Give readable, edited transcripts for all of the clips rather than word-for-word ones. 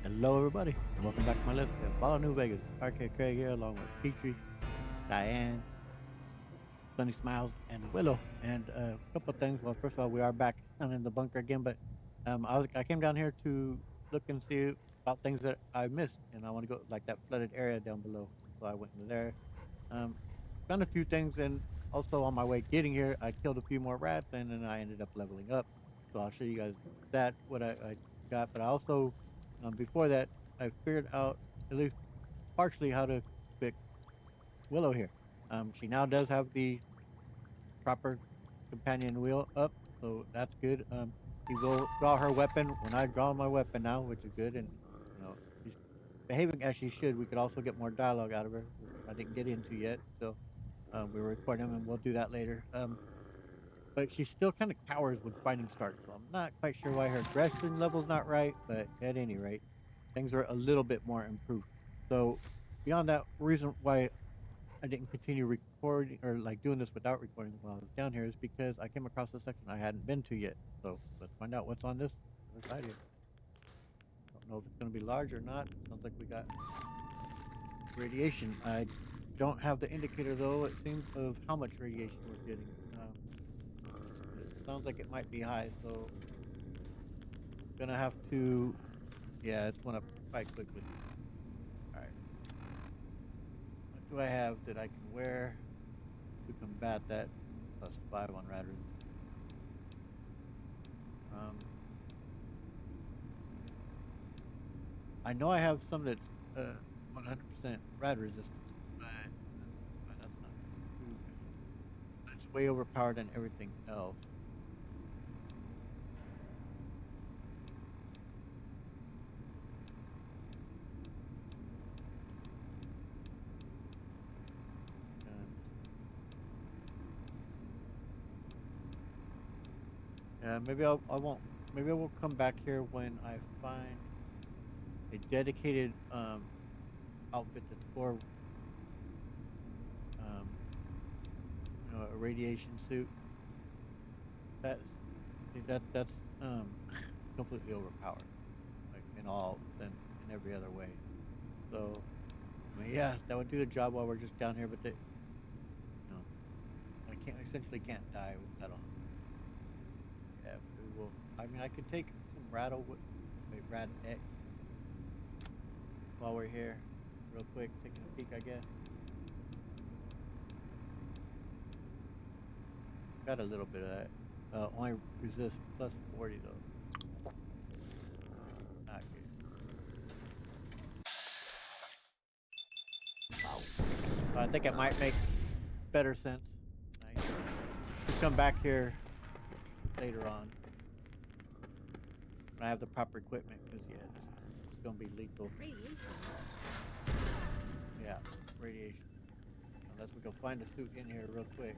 Hello, everybody, and welcome back to my Let's Play of Fallout New Vegas. Arcade Craig here, along with Petrie, Diane, Sunny Smiles, and Willow. And a couple of things. Well, first of all, we are back down in the bunker again, but I came down here to look and see about things that I missed, and I want to go like that flooded area down below. So I went into there, um, found a few things, and also on my way getting here, I killed a few more rats, and then I ended up leveling up. So I'll show you guys that what I got. But I also before that, I figured out at least partially how to fix Willow here. She now does have the proper companion wheel up, so that's good. She will draw her weapon when I draw my weapon now, which is good, and she's behaving as she should. We could also get more dialogue out of her, which I didn't get into yet. So we're recording them, and we'll do that later. But she still kind of cowers when fighting starts, so I'm not quite sure why her aggression level's not right. But at any rate, things are a little bit more improved. So beyond that, reason why I didn't continue recording or like doing this without recording while I was down here is because I came across a section I hadn't been to yet. So let's find out what's on this other side here. Don't know if it's going to be large or not. Sounds like we got radiation. I don't have the indicator though, it seems, of how much radiation we're getting. It sounds like it might be high, so gonna have to, yeah, it's went up quite quickly. All right, what do I have that I can wear to combat that? +5 on rad resistance. Um, I know I have some that's 100% rad resistance, but that's not too good. It's way overpowered than everything else. And yeah, I won't. Maybe I will come back here when I find a dedicated outfit that's for um, a radiation suit. That's see, that's completely overpowered, like in all sense, in every other way. So I mean, yeah, that would do the job while we're just down here, but you know, I can't essentially can't die with that on. Yeah, we will. I mean, I could take some wait, Rad X while we're here, real quick, taking a peek, I guess. Got a little bit of that. Only resist +40 though. Not good. I think it might make better sense. Nice. To come back here later on when I have the proper equipment, because yeah, it's gonna be lethal. Radiation. Yeah, radiation. Unless we can find a suit in here real quick.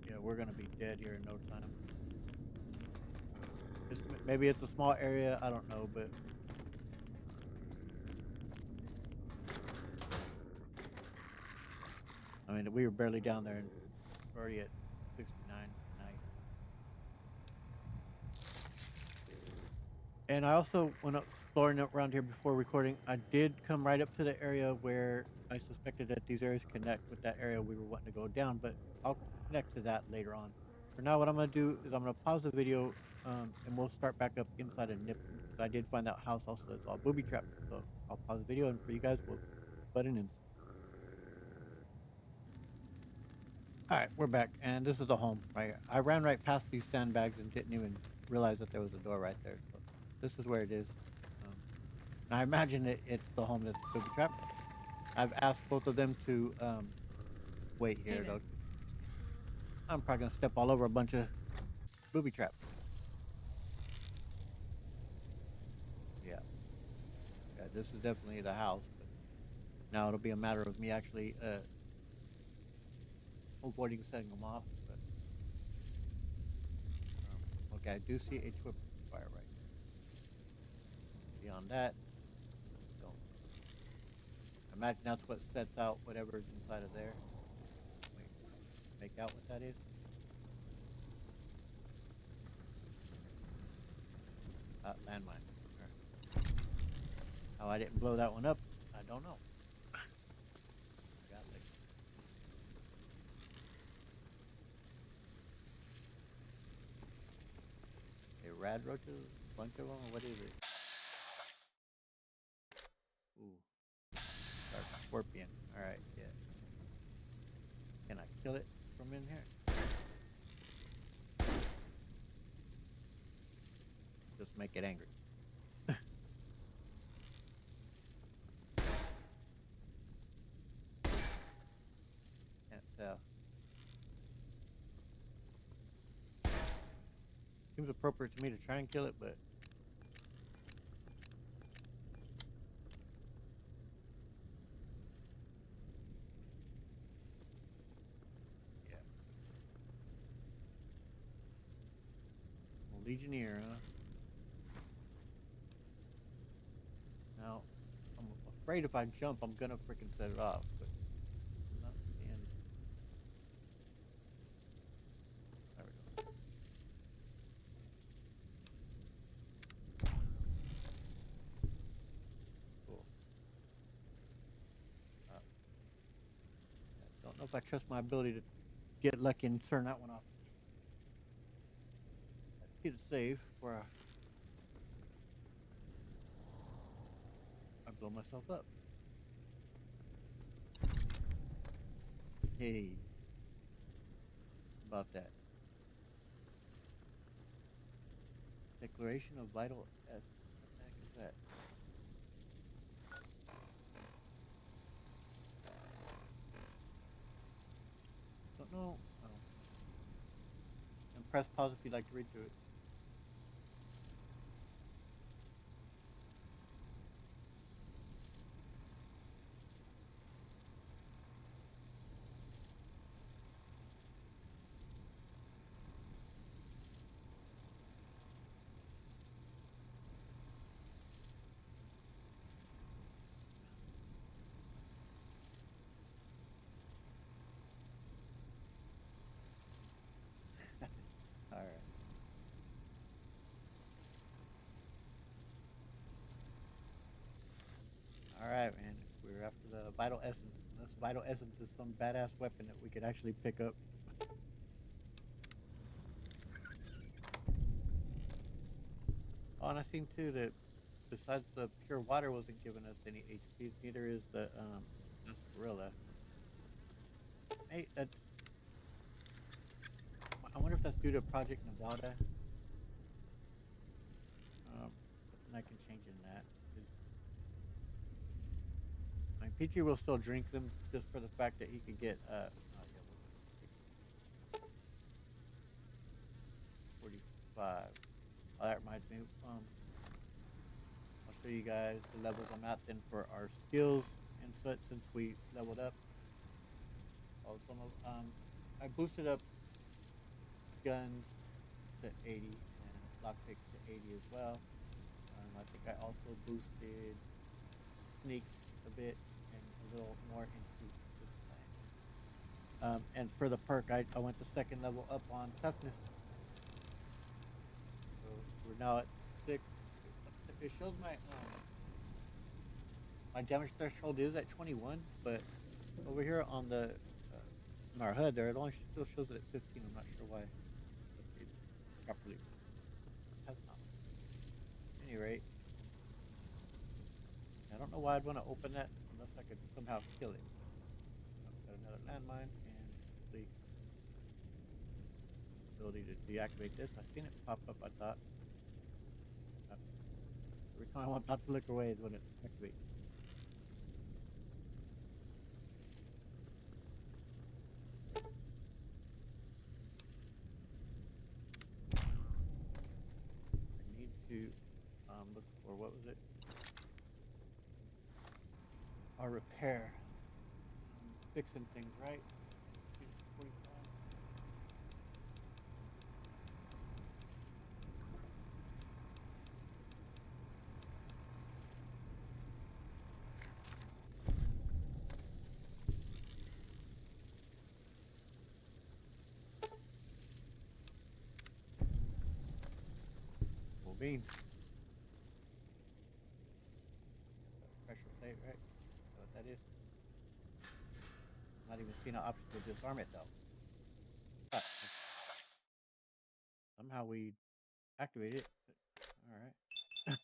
Yeah, we're gonna be dead here in no time. Maybe it's a small area, I don't know, but I mean we were barely down there and we're already at 69. Nice. And I also, when I was exploring around here before recording, I did come right up to the area where I suspected that these areas connect with that area we were wanting to go down, but I'll connect to that later on. For now, what I'm going to do is I'm going to pause the video and we'll start back up inside of Nipton because I did find that house also that's all booby trapped. So I'll pause the video and for you guys, we'll butt in. All right, we're back, and this is the home. Right, I ran right past these sandbags and didn't even realize that there was a door right there. So this is where it is. Um, and I imagine it's the home that's booby trapped. I've asked both of them to wait Hey here there. though. I'm probably gonna step all over a bunch of booby traps. Yeah, yeah. This is definitely the house, but now it'll be a matter of me actually avoiding setting them off. But okay, I do see a trip fire right there. Beyond that, don't. I imagine that's what sets out whatever's inside of there. Wait, make out what that is? landmine. Alright. How I didn't blow that one up, I don't know. Got like a rad roaches, bunch of them, or what is it? Ooh, dark scorpion. Alright, yeah. Can I kill it from in here? Just make it angry. Can't tell. Seems appropriate to me to try and kill it, but yeah. Legionnaire, huh? Now, I'm afraid if I jump, I'm gonna freaking set it off, but I'm not seeing. There we go. Cool. Uh, don't know if I trust my ability to get lucky and turn that one off. Let's get it safe before I blow myself up. Hey, about that. Declaration of Vital S. What the heck is that? Don't know. Oh. And press pause if you'd like to read through it. All right. All right, man. We're after the Vital Essence. This Vital Essence is some badass weapon that we could actually pick up. Oh, and I seen too that besides the pure water wasn't giving us any HP, neither is the gorilla. Hey, I wonder if that's due to Project Nevada. Something I can change in that. I mean, Peachy will still drink them just for the fact that he could get oh yeah, 45. Oh, that reminds me. I'll show you guys the levels I'm at then for our skills and such since we leveled up. Oh, I boosted up guns to 80 and lockpicks to 80 as well. I think I also boosted sneak a bit and a little more into this plan. And for the perk, I went the second level up on toughness. So we're now at 6. It shows my damage threshold is at 21, but over here on the on our HUD there, it only still shows it at 15. I'm not sure why. It properly has not. At any rate, I don't know why I'd want to open that unless I could somehow kill it. Got another landmine and the ability to deactivate this. I've seen it pop up. I thought every time I want not to look away is when it activates. I need to look for what was it? Our repair. Fixing things, right? 45. Well, beans. see no option to disarm it though. But somehow we activate it. All right.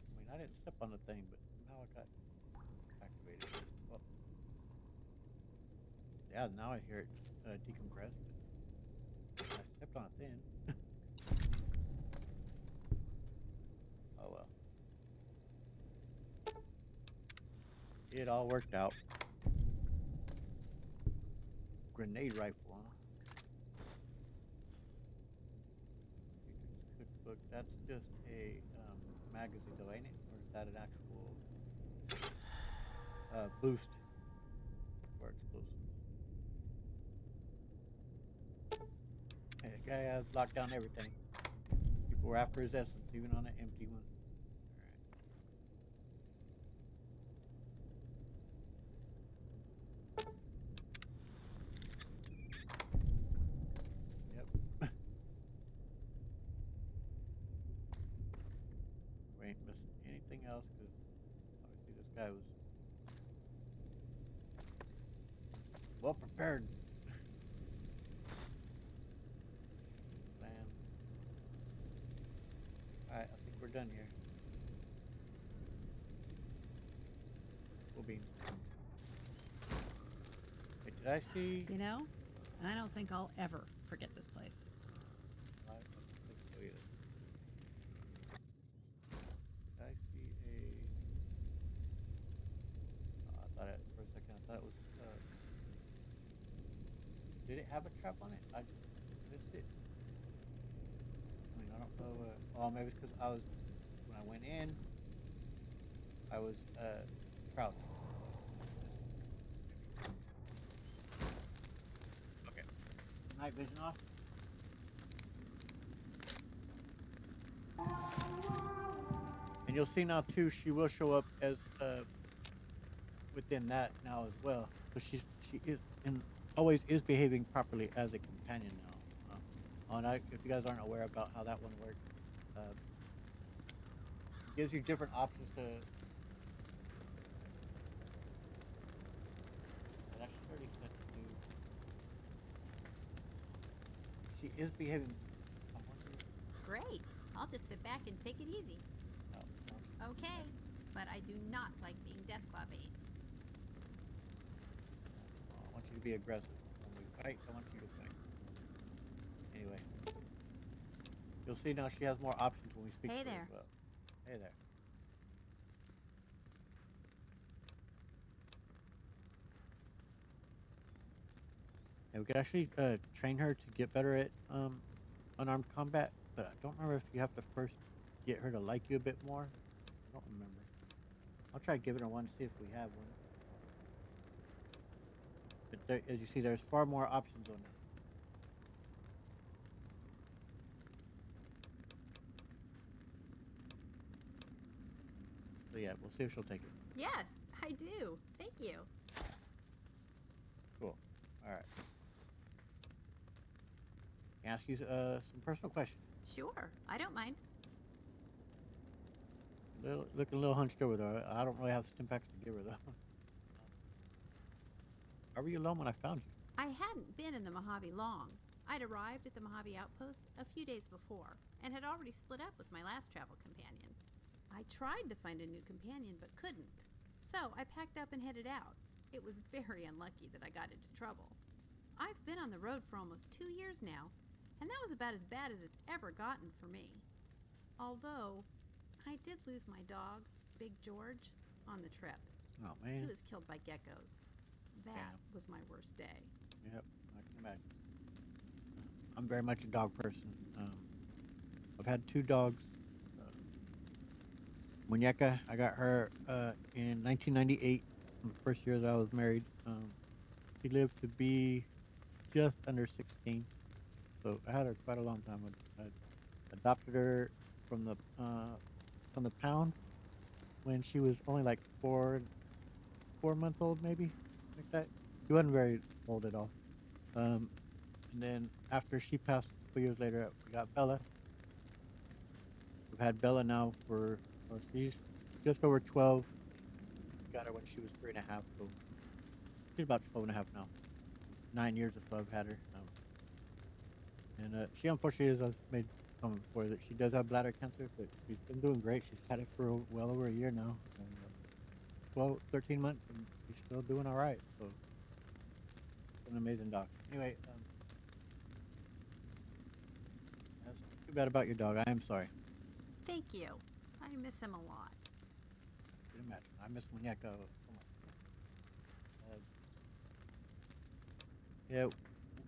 I mean, I didn't step on the thing, but somehow it got activated. Well, yeah, now I hear it decompress, but I stepped on it then. Oh well. It all worked out. Grenade rifle, huh? Teacher's cookbook. That's just a magazine, though, ain't it? Or is that an actual boost for explosives? Hey, the guy has locked down everything. People were after his essence, even on an empty one. All right. Yep. We ain't missing anything else because obviously this guy was well prepared. Man. Alright, I think we're done here. We'll be. Hey, did I see? You know, I don't think I'll ever forget this place. I don't think so either. Did I see a? Oh, I thought it for a second. I thought it was. Did it have a trap on it? I just missed it. I mean, I don't know. Oh, maybe it's because I was when I went in. I was crouched. Okay. Night vision off. And you'll see now too. She will show up as within that now as well. So she is and always is behaving properly as a companion now. And if you guys aren't aware about how that one works, uh, it gives you different options to. Well, that's already set to. She is behaving. I wonder. Great. I'll just sit back and take it easy. No, no, Okay, but I do not like being Deathclaw bait. I want you to be aggressive. When we fight, I want you to fight. Anyway, you'll see now she has more options when we speak Hey to her there. as well. Hey there. And we could actually train her to get better at unarmed combat, but I don't remember if you have to first get her to like you a bit more. I don't remember. I'll try giving her one to see if we have one. But there, as you see, there's far more options on it. So yeah, we'll see if she'll take it. Yes, I do. Thank you. Cool. All right. Ask you some personal questions. Sure, I don't mind. Looking a little hunched over there. I don't really have Stimpaks to give her though. How were you alone when I found you? I hadn't been in the Mojave long. I'd arrived at the Mojave outpost a few days before and had already split up with my last travel companion. I tried to find a new companion but couldn't. So I packed up and headed out. It was very unlucky that I got into trouble. I've been on the road for almost 2 years now, and that was about as bad as it's ever gotten for me. Although, I did lose my dog, Big George, on the trip. Oh He man. was killed by geckos. That was my worst day. Yep, I can imagine. I'm very much a dog person. I've had two dogs. Uh, Muñeca, I got her in 1998, the first year that I was married. She lived to be just under 16, so I had her quite a long time. I adopted her from the pound when she was only like 4 months old, maybe like that. She wasn't very old at all. Um, And then after she passed, a couple years later, we got Bella. We've had Bella now for, well, she's just over 12. Got her when she was 3.5, so she's about 12 and a half now. 9 years or so I've had her. And she unfortunately, as I've made comment before, that she does have bladder cancer, but she's been doing great. She's had it for well over a year now, and 12, 13 months, and she's still doing all right. So it's an amazing dog. Anyway, that's too bad about your dog. I am sorry. Thank you. I miss him a lot. You can imagine. I miss Muñeca so much. Yeah,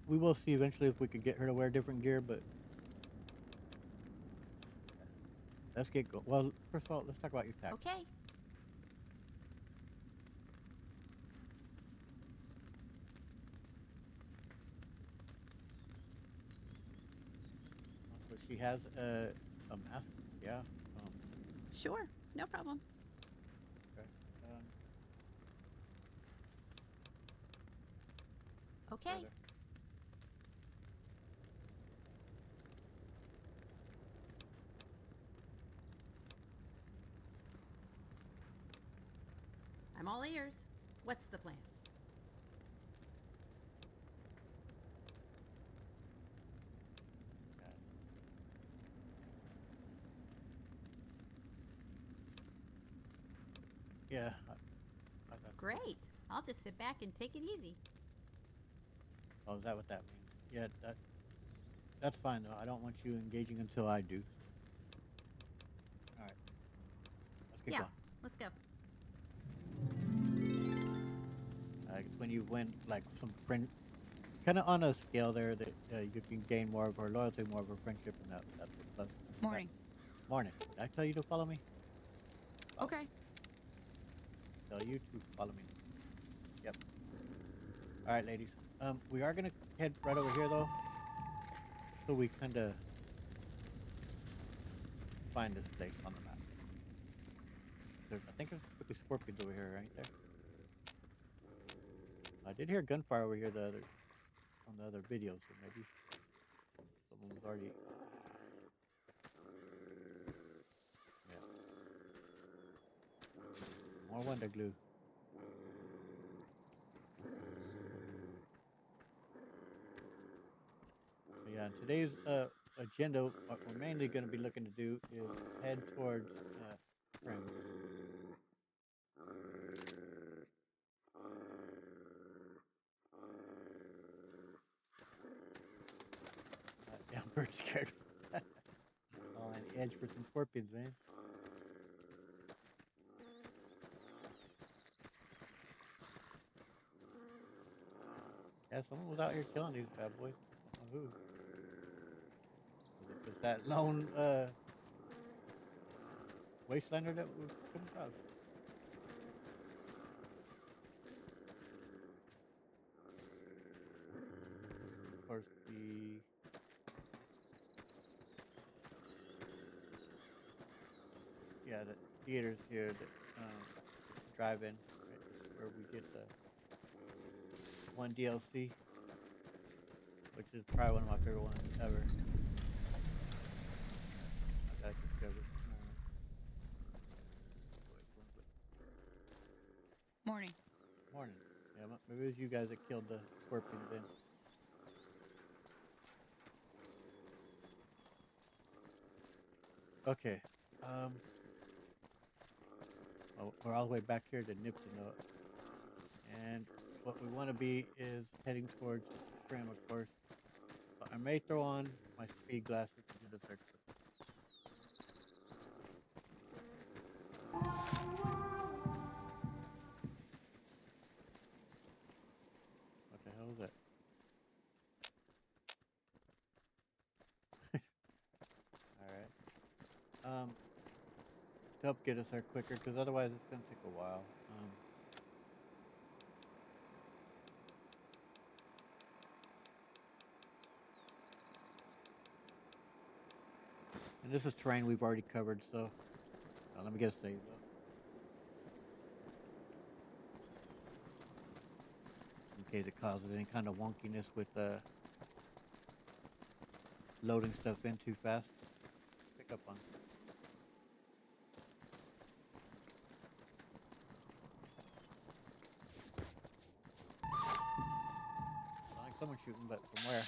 we will see eventually if we could get her to wear different gear, but let's get go. Well, first of all, let's talk about your tax. Okay. So she has a mask. Yeah. Sure, no problem. Okay. Okay. Further. I'm all ears. What's the plan? Yeah. Great. I'll just sit back and take it easy. Oh, is that what that means? Yeah, that's fine though. I don't want you engaging until I do. All right. Let's get Yeah, going. let's go. It's when you win like some friend, kind of on a scale there that you can gain more of her loyalty, more of her friendship, and that's what's left. Morning. Morning. Did I tell you to follow me? Oh, Okay. tell you to follow me. Yep. All right, ladies. We are gonna head right over here though, so we kind of find this place on the map. I think there's quickly scorpions over here, right there. I did hear gunfire over here on the other video, so maybe someone was already. Yeah. More Wonder Glue. But yeah, today's agenda, what we're mainly going to be looking to do is head towards Prim. Yeah, I'm pretty scared. Oh, an edge for some scorpions, man. Yeah, someone was out here killing these bad boys. I don't know who. Was it just that lone wastelander that we come across? Of course, the theaters here that drive-in, right, where we get the one DLC, which is probably one of my favorite ones ever. I gotta discover it. Morning. Morning. Yeah, maybe it was you guys that killed the scorpions then. Okay. We're all the way back here to Nipton, and what we want to be is heading towards Prim, of course. But I may throw on my speed glasses to do the search. What the hell is that? All right. To help get us there quicker, because otherwise it's gonna take a while. And this is terrain we've already covered, so let me get a save though. In case it causes any kind of wonkiness with loading stuff in too fast. Pick up on. Sound like someone shooting, but from where?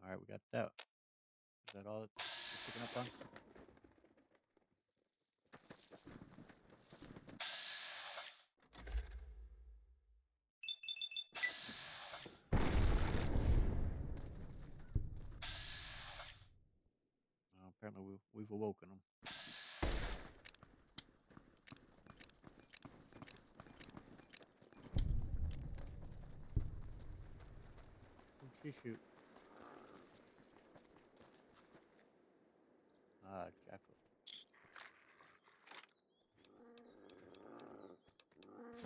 All right, we got that. Is that all it's picking up on? Apparently we've awoken them. Who'd she shoot? Ah, jackal.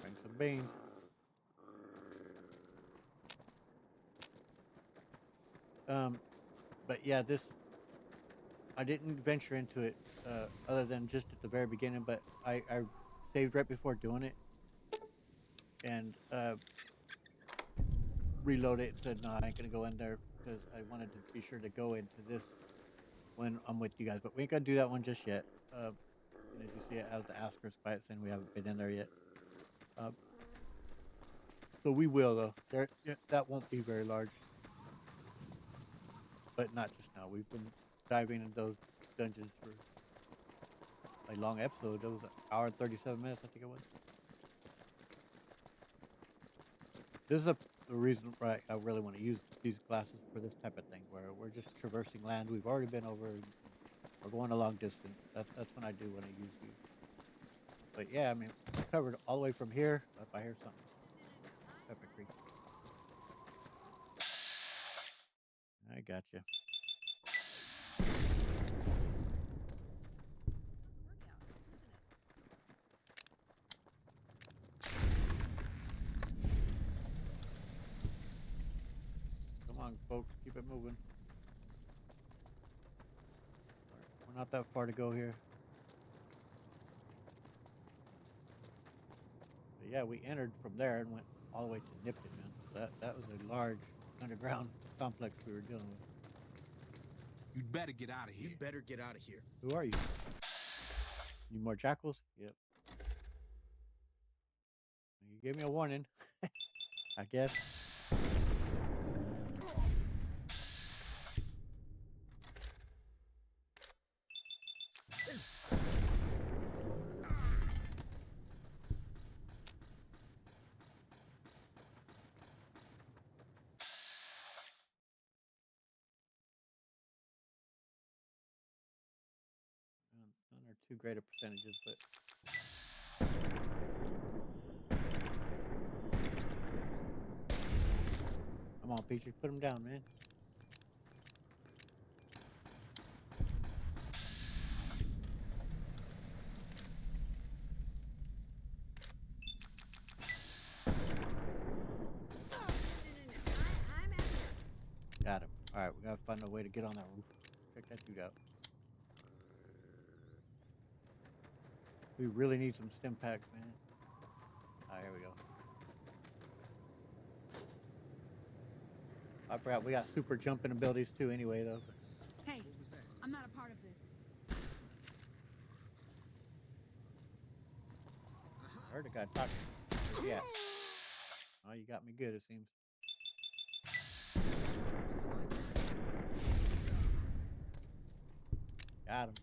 Bring some beans. But yeah, this I didn't venture into it other than just at the very beginning, but I saved right before doing it and reload it and said no, I ain't gonna go in there because I wanted to be sure to go into this when I'm with you guys. But we ain't gonna do that one just yet. And as you see, it has the asterisk by it saying we haven't been in there yet. Uh, so we will though. That won't be very large, but not just now. We've been diving into those dungeons for a long episode. That was an hour and 37 minutes, I think it was. This is the reason why I really want to use these classes for this type of thing, where we're just traversing land we've already been over. We're going a long distance. That's when I do want to use these. But yeah, I mean, we covered all the way from here. If I hear something, Pepper Creek. I got you. Come on, folks, keep it moving. We're not that far to go here. But yeah, we entered from there and went all the way to Nipton, man. So that was a large underground complex we were dealing with. You'd better get out of here. You better get out of here. Who are you? Need more jackals? Yep. You gave me a warning, I guess. None are too great of percentages, but come on, Peachy, put him down, man. I'm out here. Got him. All right, we gotta find a way to get on that roof. Check that dude out. We really need some stim packs, man. Ah, here we go. I forgot we got super jumping abilities too anyway, though. Hey, I'm not a part of this. I heard a guy talking. Where's he at? Oh, you got me good, it seems. Got him.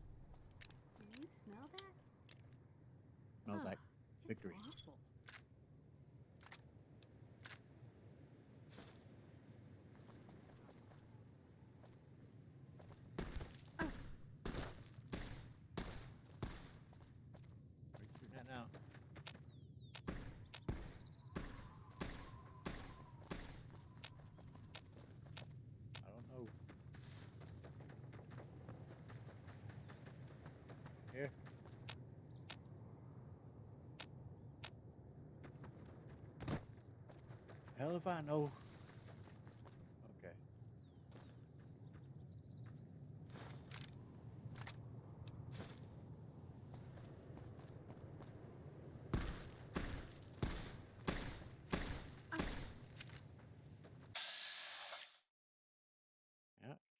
Do you smell that? Smells like It's victory. awful. Where you shooting at now? I don't know. Here. Hell if I know. Okay.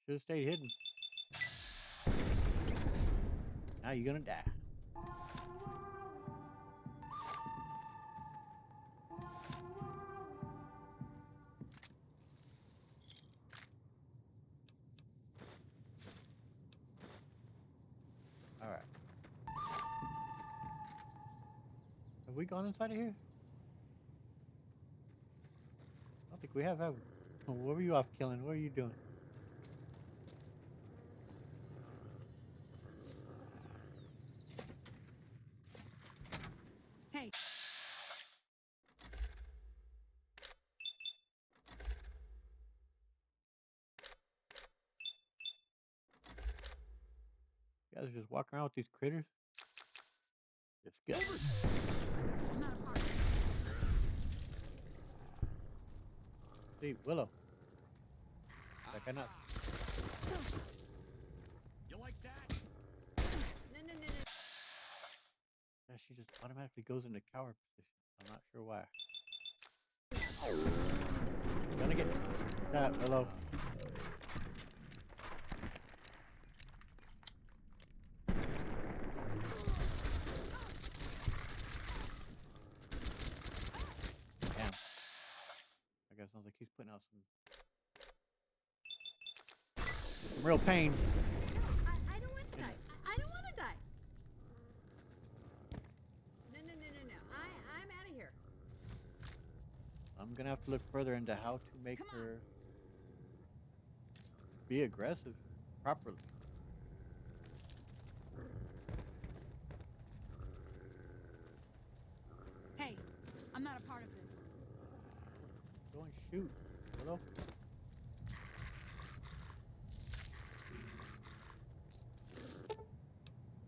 Yeah, Should have stayed hidden. Now you're gonna die. All right. Have we gone inside of here? I don't think we have we? Oh, what were you off killing? What are you doing? Hey, You guys are just walking around with these critters? Disgusting. I'm not a part of this. See, Willow. Like I know. You like that? No, no, no, no. Yeah, she just automatically goes into coward position. I'm not sure why. Gonna get that, Willow. Damn. I guess sounds like he's putting out some real pain. I don't want to die. I don't want to die. No, no, no, no, no. I'm out of here. I'm gonna have to look further into how to make Come on. her be aggressive properly. Hey, I'm not a part of this. Go and shoot, Willow.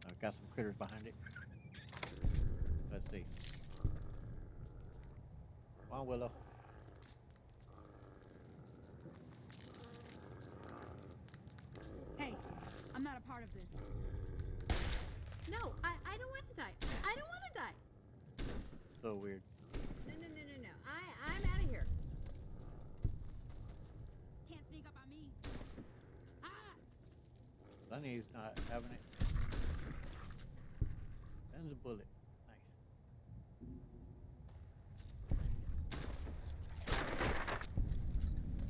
I've got some critters behind it. Let's see. Come on, Willow. Hey, I'm not a part of this. No, I don't want to die. I don't want to die. So weird. No, no, no, no, no. I'm out of here. Can't sneak up on me. Ah! Sunny's not having it. Sends a bullet. Nice.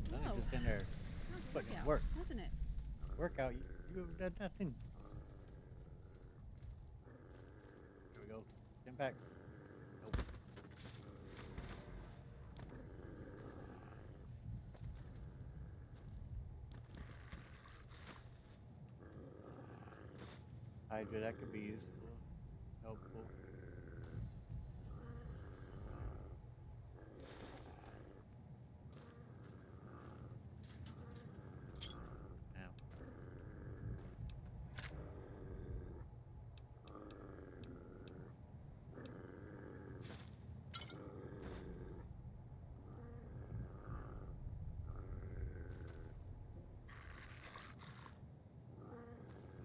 Sunny's Whoa. just in there That was a putting in workout, work. wasn't it? Workout. You haven't done nothing. Here we go. Stand back. Nope. Hydra, that could be useful. Helpful. Now.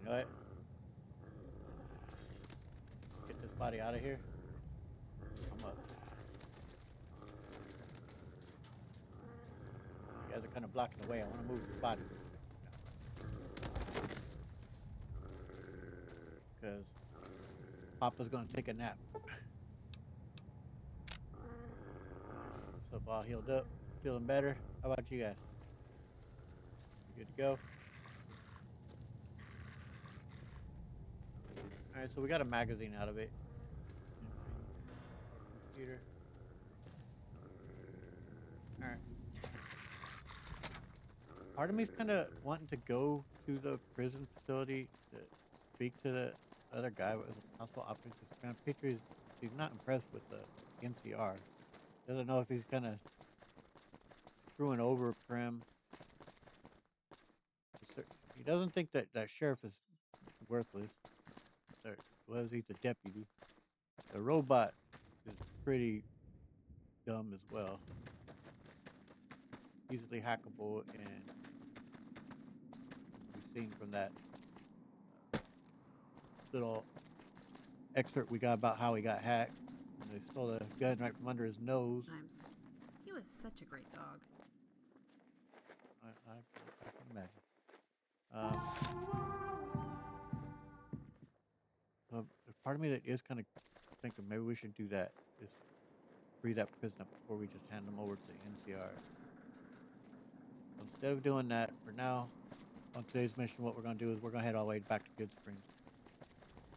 You know what? Get this body out of here. I'm up. You guys are kind of blocking the way. I want to move this body. Because Papa's going to take a nap. So all healed up, feeling better. How about you guys? You good to go? Alright, so we got a magazine out of it. Computer. Alright. Part of me's kind of wanting to go to the prison facility to speak to the other guy with the possible options. Kind of picture he's not impressed with the NCR. Doesn't know if he's kind of screwing over Prim. He doesn't think that that sheriff is worthless. Well, he's a deputy. The robot is pretty dumb as well. Easily hackable, and we've seen from that little excerpt we got about how he got hacked. And they stole the gun right from under his nose. He was such a great dog. I can imagine. part of me that is kind of thinking maybe we should do that. Is free that prisoner before we just hand them over to the NCR. So instead of doing that, for now, on today's mission, what we're going to do is we're going to head all the way back to Good Springs.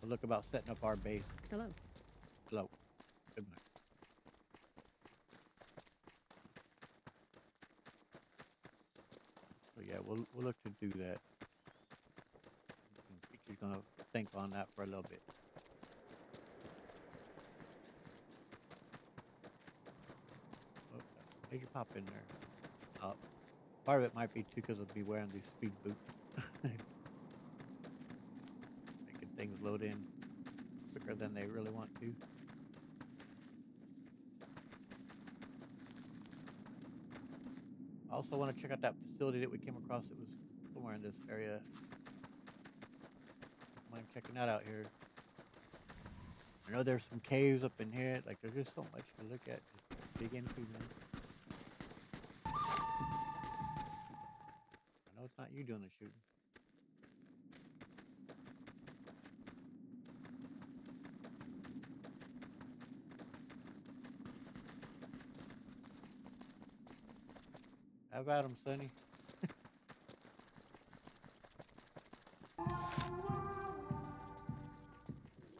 We'll look about setting up our base. Hello. Hello. Good night. So yeah, we'll look to do that. She's going to think on that for a little bit. Oh, major pop in there. Part of it might be too because I'll be wearing these speed boots. Making things load in quicker than they really want to. I also want to check out that facility that we came across. It was somewhere in this area. Mind checking that out here. I know there's some caves up in here. Like there's just so much to look at. Just dig into, man. I know it's not you doing the shooting. Have at 'em, Sonny.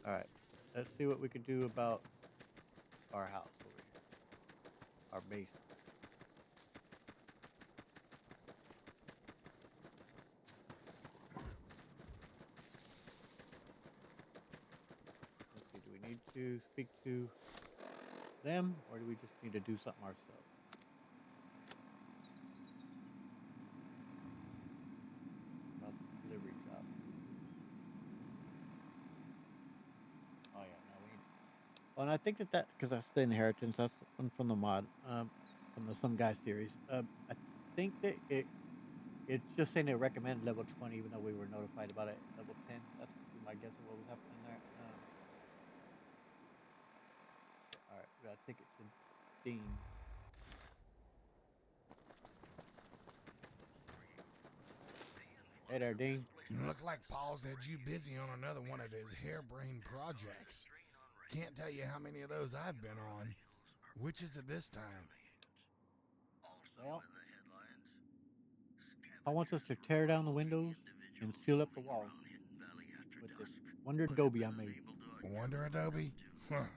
Alright, let's see what we can do about our house over here. Our base. Let's see, do we need to speak to them, or do we just need to do something ourselves? About the delivery job. Oh yeah, no, we. Well, and I think that because that's the inheritance. That's one from the mod, from the Some Guy series. I think that it's just saying it recommended level 20, even though we were notified about it at level 10. That's my guess of what was happening there. All right, we gotta take it to Dean. Hey there, Dean. Looks like Paul's had you busy on another one of his harebrained projects. Can't tell you how many of those I've been on. Which is it this time? Well, I want us to tear down the windows and seal up the walls with this Wonder Adobe I made. Wonder Adobe? Huh.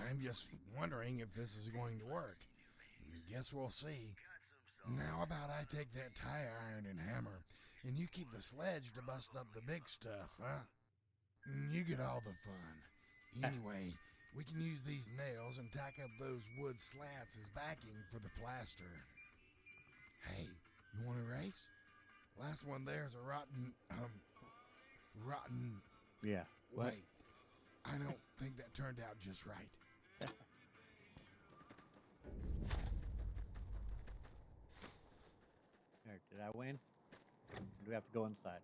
I'm just wondering if this is going to work. Guess we'll see. Now about I take that tire iron and hammer, and you keep the sledge to bust up the big stuff, huh? You get all the fun. Anyway, we can use these nails and tack up those wood slats as backing for the plaster. Hey, you want to race? Last one there's a rotten. Yeah. What? Wait, I don't think that turned out just right. Here, did I win? Or do we have to go inside?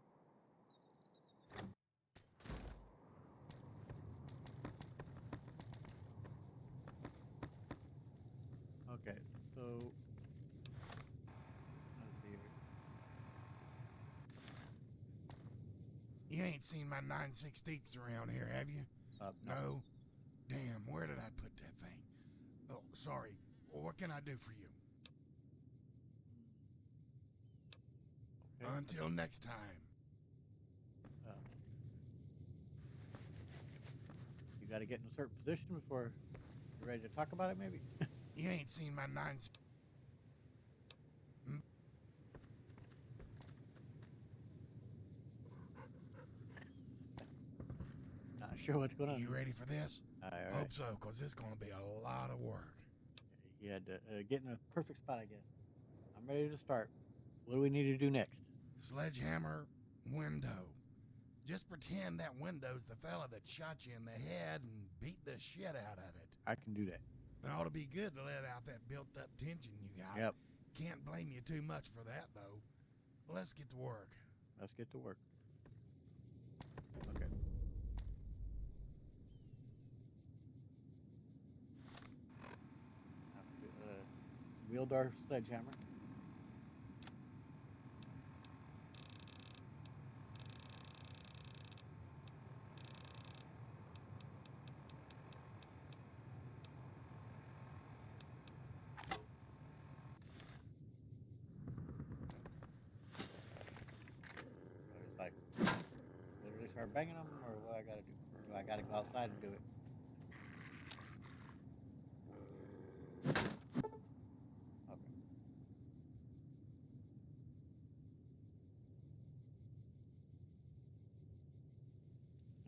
Okay, so let's see here. You ain't seen my 9/16 around here, have you? No? Damn, where did I put that thing? Oh, sorry. Well, what can I do for you? Okay. Until next time. You got to get in a certain position before you're ready to talk about it, maybe? You ain't seen my 9. Not sure what's going on. You ready for this? All right. Hope so, because it's going to be a lot of work. You had to get in a perfect spot, I guess. I'm ready to start. What do we need to do next? Sledgehammer, window. Just pretend that window's the fella that shot you in the head and beat the shit out of it. I can do that. It ought to be good to let out that built-up tension you got. Yep. Can't blame you too much for that, though. Let's get to work. Let's get to work. Okay. Have to wield our sledgehammer. start banging them, or what I gotta do? Do I gotta go outside and do it? Okay.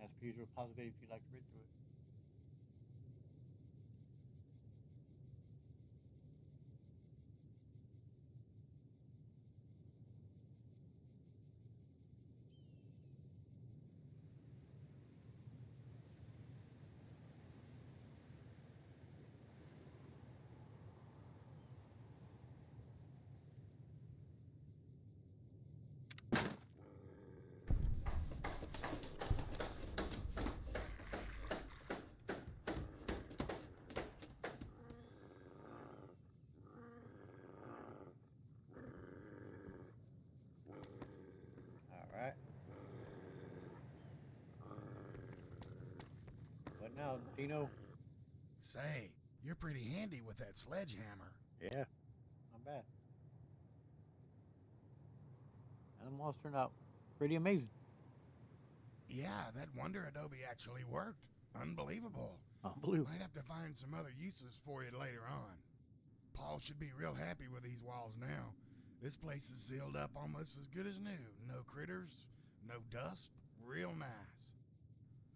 As per usual, pause the video if you'd like to read through it. All right. What now, Dino? Say, you're pretty handy with that sledgehammer. Yeah, not bad. And the walls turned out pretty amazing. Yeah, that Wonder Adobe actually worked. Unbelievable. Unbelievable. Might have to find some other uses for it later on. Paul should be real happy with these walls now. This place is sealed up almost as good as new. No critters, no dust, real nice.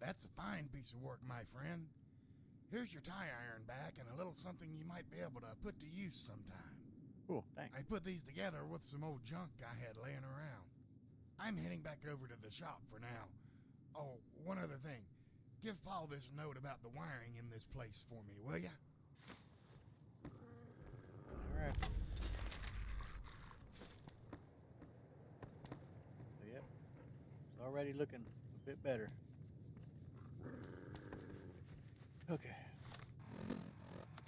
That's a fine piece of work, my friend. Here's your tie iron back and a little something you might be able to put to use sometime. Cool, thanks. I put these together with some old junk I had laying around. I'm heading back over to the shop for now. Oh, one other thing. Give Paul this note about the wiring in this place for me, will ya? All right. So, yep, it's already looking a bit better. Okay.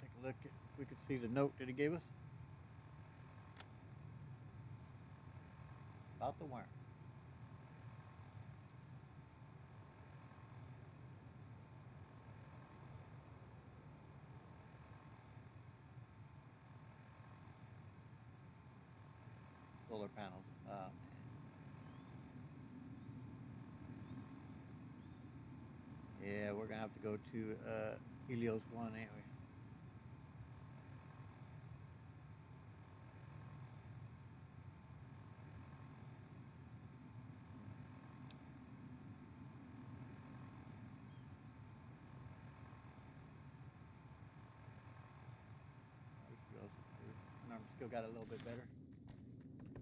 Take a look. We could see the note that he gave us about the wiring. Solar panels. Yeah, we're gonna have to go to Helios 1, ain't we? Still got a little bit better.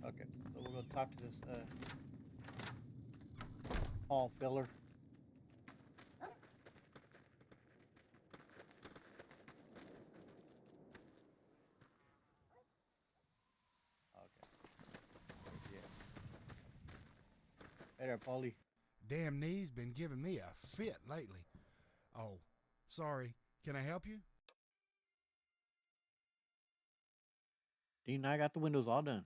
Okay, so we're gonna talk to this Paul Filler. Okay. Yeah. Hey there, Paulie. Damn knee's been giving me a fit lately. Oh, sorry. Can I help you? Dean and I got the windows all done.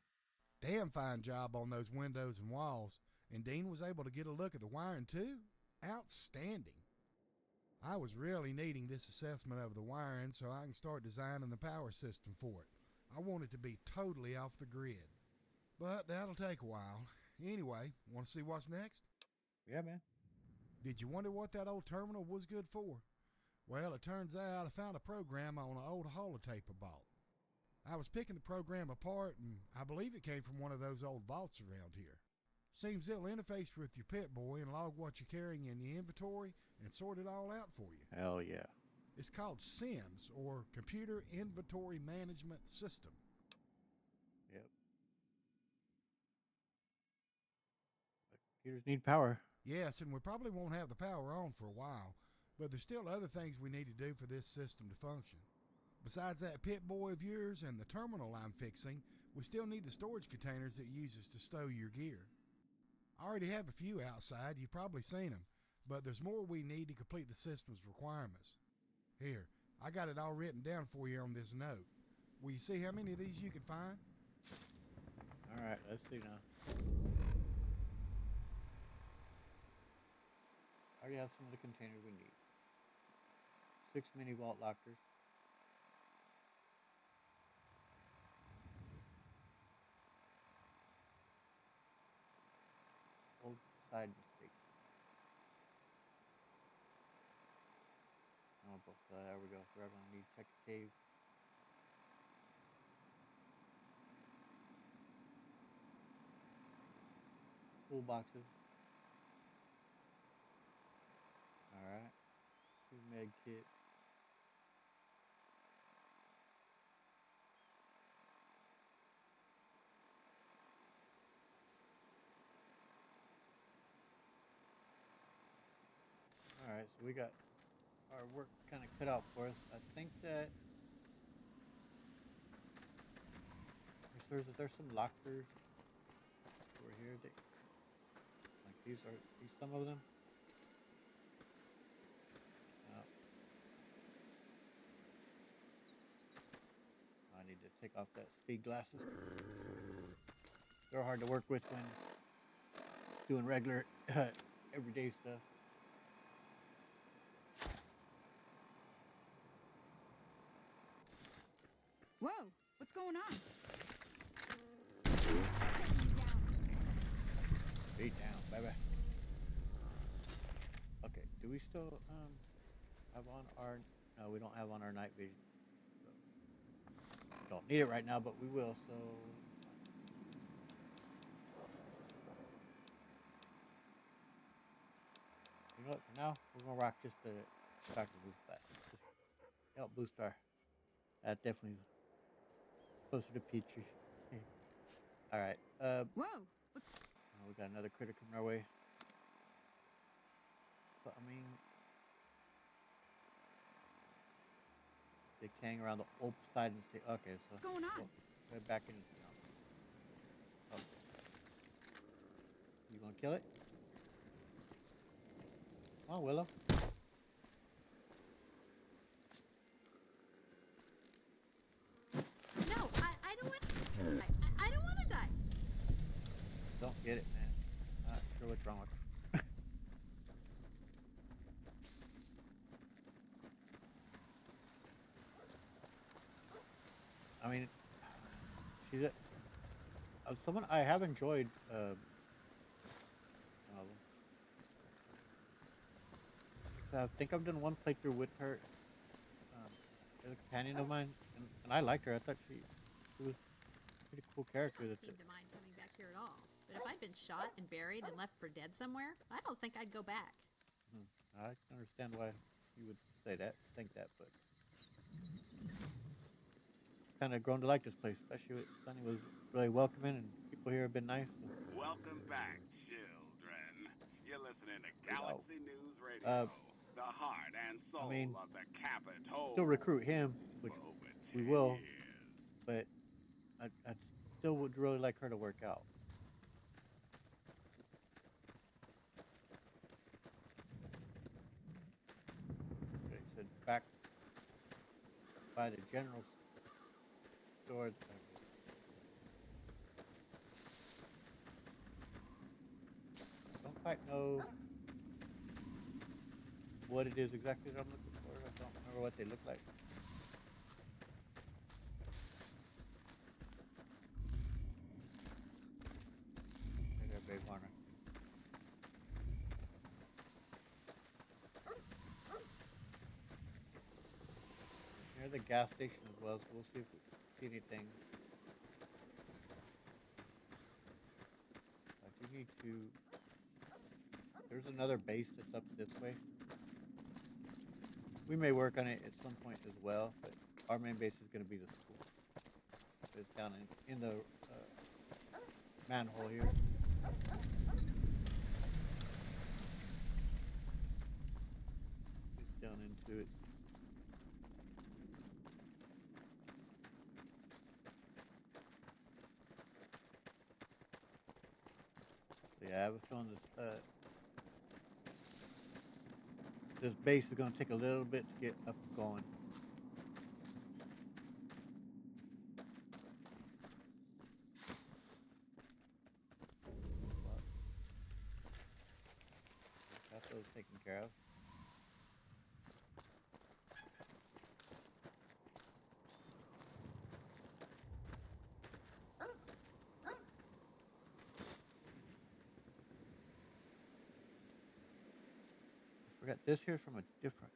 Damn fine job on those windows and walls. And Dean was able to get a look at the wiring too? Outstanding. I was really needing this assessment of the wiring so I can start designing the power system for it. I want it to be totally off the grid. But that'll take a while. Anyway, want to see what's next? Yeah, man. Did you wonder what that old terminal was good for? Well, it turns out I found a program on an old holotape I bought. I was picking the program apart, and I believe it came from one of those old vaults around here. Seems it'll interface with your Pip-Boy and log what you're carrying in the inventory and sort it all out for you. Hell yeah. It's called SIMS, or Computer Inventory Management System. Yep. But computers need power. Yes, and we probably won't have the power on for a while, but there's still other things we need to do for this system to function. Besides that Pip-Boy of yours and the terminal I'm fixing, we still need the storage containers it uses to stow your gear. I already have a few outside, you've probably seen them, but there's more we need to complete the system's requirements. Here, I got it all written down for you on this note. Will you see how many of these you can find? All right, let's see now. I already have some of the containers we need. 6 mini vault lockers. Old Poseidon station. rifle. So there we go. We're gonna need to check the cave. Toolboxes. All right. 2 med kit. All right. So we got our work kind of cut out for us. I think that there's some lockers over here. Like these are these some of them. I need to take off that speed glasses. They're hard to work with when doing regular everyday stuff. Whoa, what's going on? Take me down. Beat down, baby. Okay, do we still have on our? No, we don't have on our night vision. So don't need it right now, but we will. So you know what? For now, we're gonna rock just the Dr. Boost class. Just help boost our. That definitely closer to Petrie. All right. Whoa, We got another critter coming our way. But I mean, they hang around the open side and stay. Okay, so what's going on? right back into town. Okay. You gonna kill it? Come on, Willow. No, I don't want. I don't want to die. Don't get it, man. Not sure what's wrong with her. I mean, she's someone I have enjoyed. Some of them. I think I've done one playthrough with her. As a companion of mine, and I liked her. I thought she was a pretty cool character. I That didn't seem to mind coming back here at all. But if I'd been shot and buried and left for dead somewhere, I don't think I'd go back. I can understand why you would say that, think that, but kind of grown to like this place, especially with Sunny was really welcoming and people here have been nice. So. Welcome back, children. You're listening to Yo. Galaxy News Radio, the heart and soul mean, of the Capitol. Still recruit him, which for over we 10 will, years. but I still would really like her to work out. Okay, so back by the general store. Don't quite know what it is exactly that I'm looking for. I don't remember what they look like. Hey there, Babe Warner. Near the gas station as well, so we'll see if we see anything. I do need to. There's another base that's up this way. We may work on it at some point as well, but our main base is going to be the school. It's down in the manhole here. It's down into it. So yeah, I have a feeling this base is going to take a little bit to get up and going. Got those taken care of. I forgot this here's from a different.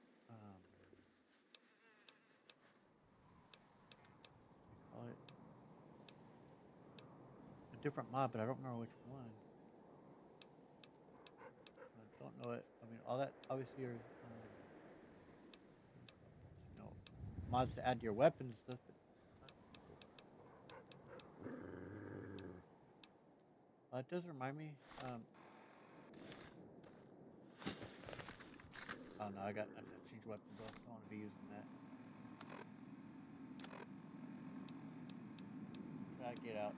different mod, but I don't remember which one. I don't know it. I mean, all that obviously are, you know, mods to add to your weapons and stuff. But it does remind me. Oh no, I got change weapons off. I don't want to be using that. Should I get out?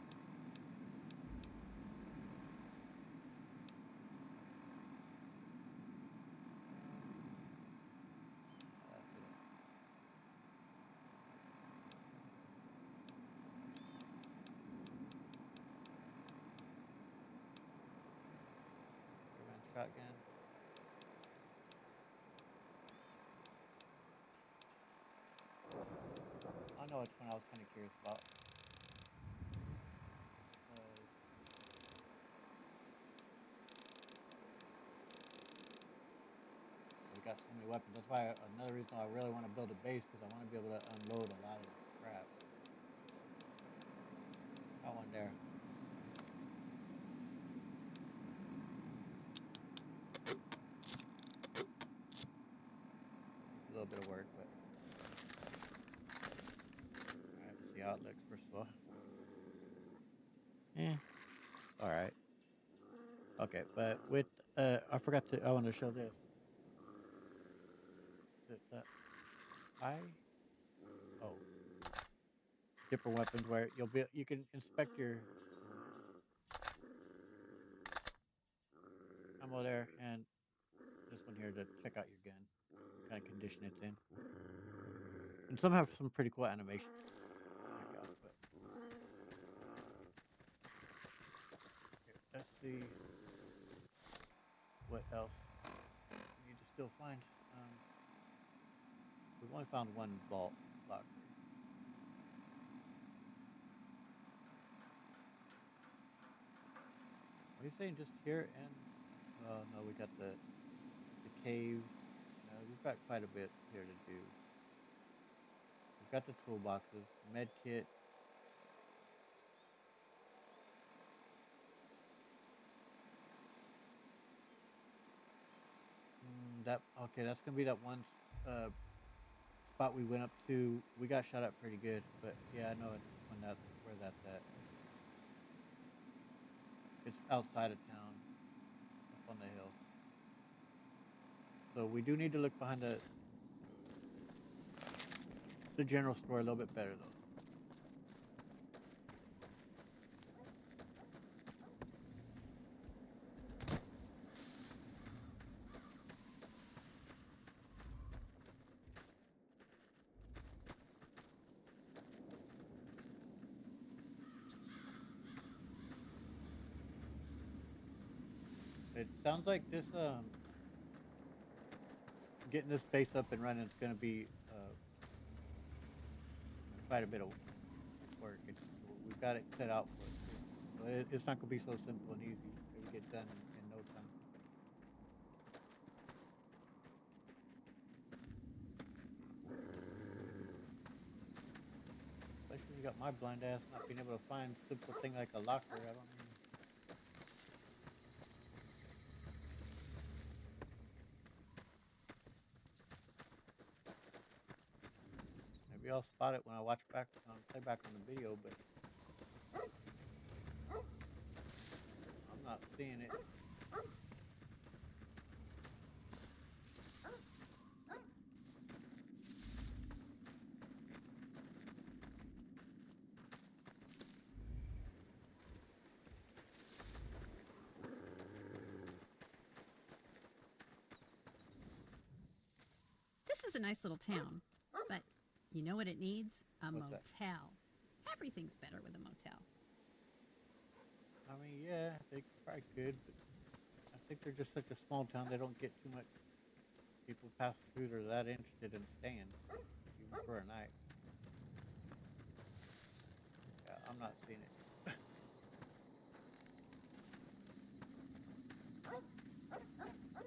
After that. Shotgun. I know which one I was kind of curious about. We got so many weapons. That's why another reason I really want to build a base, because I want to be able to unload a lot of this crap. Got one there. A little bit of work, but alright, let's see how it looks first of all. Alright. Okay, but with I forgot to I want to show this. Oh, different weapons where you can inspect your ammo there, and this one here to check out your gun, what kind of condition it's in. And some have some pretty cool animations. Check out, but here, let's see what else we need to still find. We've only found one vault locker. Are you saying just here and? Oh no, we got the cave. No, we've got quite a bit here to do. We've got the toolboxes, med kit. That's gonna be that one spot we went up to. We got shot at pretty good, but yeah, I know where that's at. It's outside of town, up on the hill. So we do need to look behind the general store a little bit better though. It sounds like this getting this base up and running is going to be quite a bit of work. We've got it set out for it. So it's not going to be so simple and easy. It'll get done in no time. Especially when you got my blind ass not being able to find simple thing like a locker. I don't know. Maybe I'll spot it when I play back on the video, but I'm not seeing it. This is a nice little town, but you know what it needs? A What's that? motel. Everything's better with a motel. I mean, yeah, they probably could, but I think they're just such a small town. They don't get too much people passing through that are that interested in staying, even for a night. Yeah, I'm not seeing it.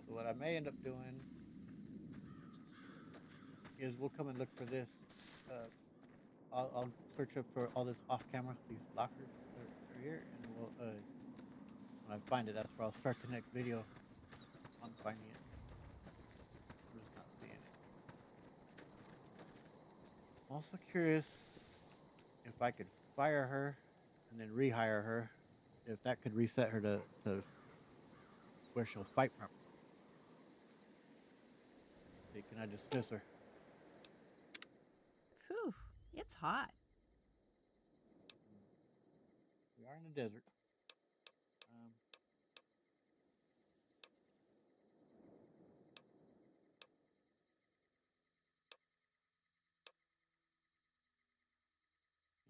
So what I may end up doing is we'll come and look for this. I'll search up for all this off camera, these lockers that are here, and Well, when I find it, that's where I'll start the next video on finding it. I'm just not seeing it. I'm also curious if I could fire her and then rehire her, if that could reset her to where she'll fight properly. See, can I dismiss her? Phew, it's hot. We are in the desert. Um,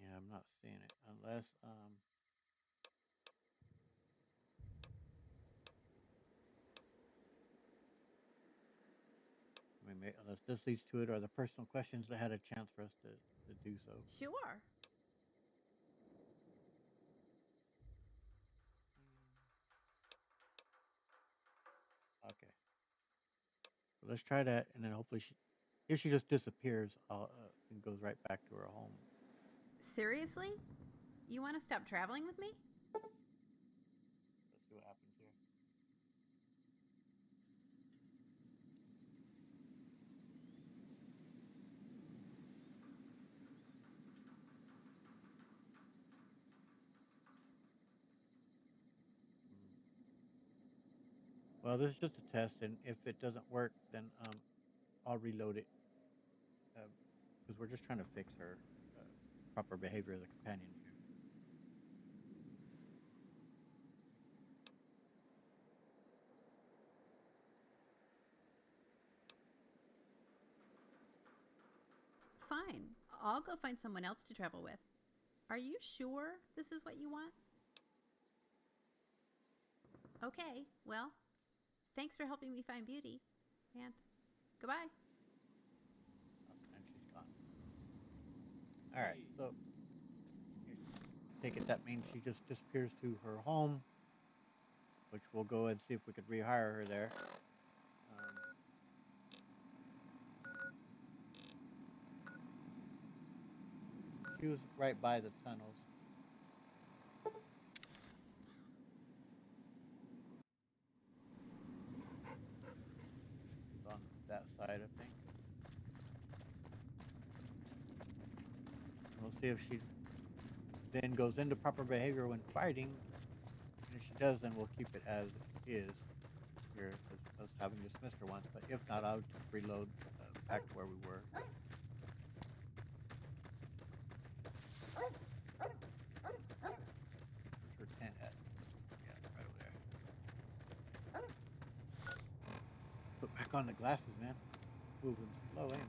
yeah, I'm not seeing it unless I mean, unless this leads to it or the personal questions that had a chance for us to do so. Sure. Okay, so let's try that, and then hopefully if she just disappears, and goes right back to her home. Seriously? You want to stop traveling with me? Let's see what happens here. Well, this is just a test, and if it doesn't work, then I'll reload it because we're just trying to fix her proper behavior as a companion here. Fine. I'll go find someone else to travel with. Are you sure this is what you want? Okay, well, thanks for helping me find Beauty. And goodbye. And she's gone. All right, so take it that means she just disappears to her home, which we'll go and see if we could rehire her there. She was right by the tunnels. She's on that side, I think. We'll see if she then goes into proper behavior when fighting. And if she does, then we'll keep it as is here, as us having dismissed her once. But if not, I'll just reload back to where we were. Where's her tent at? Yeah, right over there. Put back on the glasses, man. Moving slow in.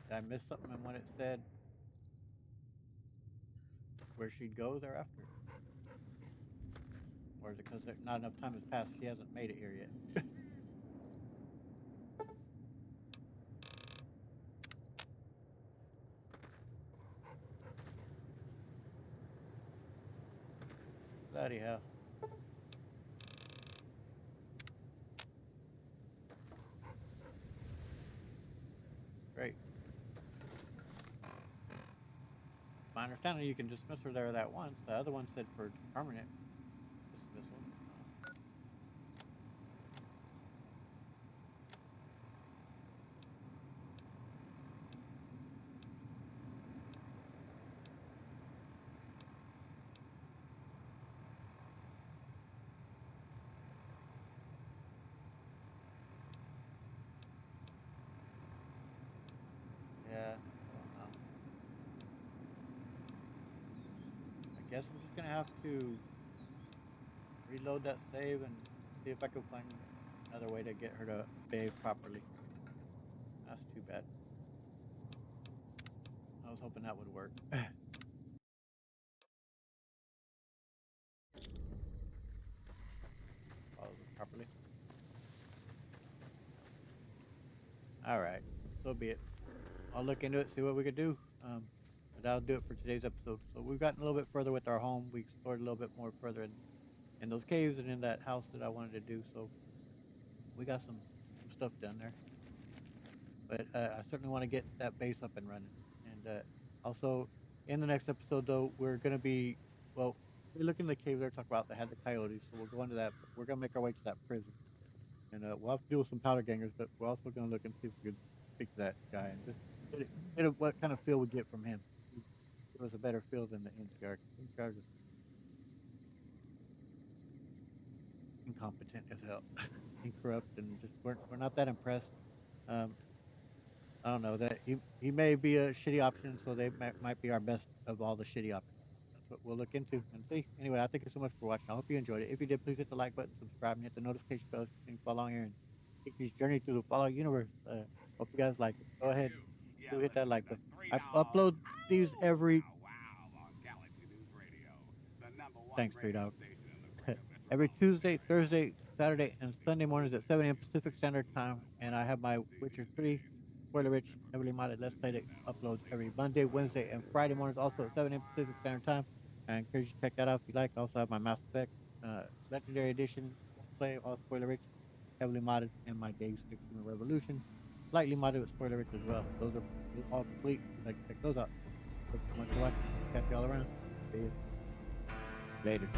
Did I miss something in what it said? Where she'd go thereafter? Or is it because not enough time has passed? She hasn't made it here yet. Bloody hell. Great. My understanding, you can dismiss her there that once. The other one said for permanent dismissal. Yeah, I don't know. I guess I'm just gonna have to reload that save and see if I can find another way to get her to behave properly. That's too bad. I was hoping that would work. Follow this properly. All right, so be it. I'll look into it, see what we could do. that'll do it for today's episode. So we've gotten a little bit further with our home. We explored a little bit more further in those caves and in that house that I wanted to do. So we got some stuff done there. But I certainly want to get that base up and running. And also, in the next episode, though, we're going to be, well, we're looking at the cave there, talk about that had the coyotes. So we'll go into that. But we're going to make our way to that prison. And we'll have to deal with some powder gangers, but we're also going to look and see if we can speak to that guy and just get what kind of feel we get from him. Give us a better feel than the NCR. NCR is incompetent as hell, and corrupt, and just we're not that impressed. I don't know that he may be a shitty option, so they might be our best of all the shitty options. That's what we'll look into and see. Anyway, I thank you so much for watching. I hope you enjoyed it. If you did, please hit the like button, subscribe, and hit the notification bell so you can follow along here and take this journey through the Fallout universe. Hope you guys like it. Go ahead, do hit that like button. I upload these every. Thanks, 3 Dog. Every Tuesday, Thursday, Saturday, and Sunday mornings at 7 a.m. Pacific Standard Time, and I have my Witcher 3 spoiler rich, heavily modded Let's Play that uploads every Monday, Wednesday, and Friday mornings, also at 7 a.m. Pacific Standard Time. I encourage you to check that out if you like. I also have my Mass Effect Legendary Edition Let's Play, all spoiler rich, heavily modded, and my Days of Human Revolution, slightly modded with spoiler rich as well. Those are all complete. Like check those out. Thanks so much for watching. Catch you all around. See you later.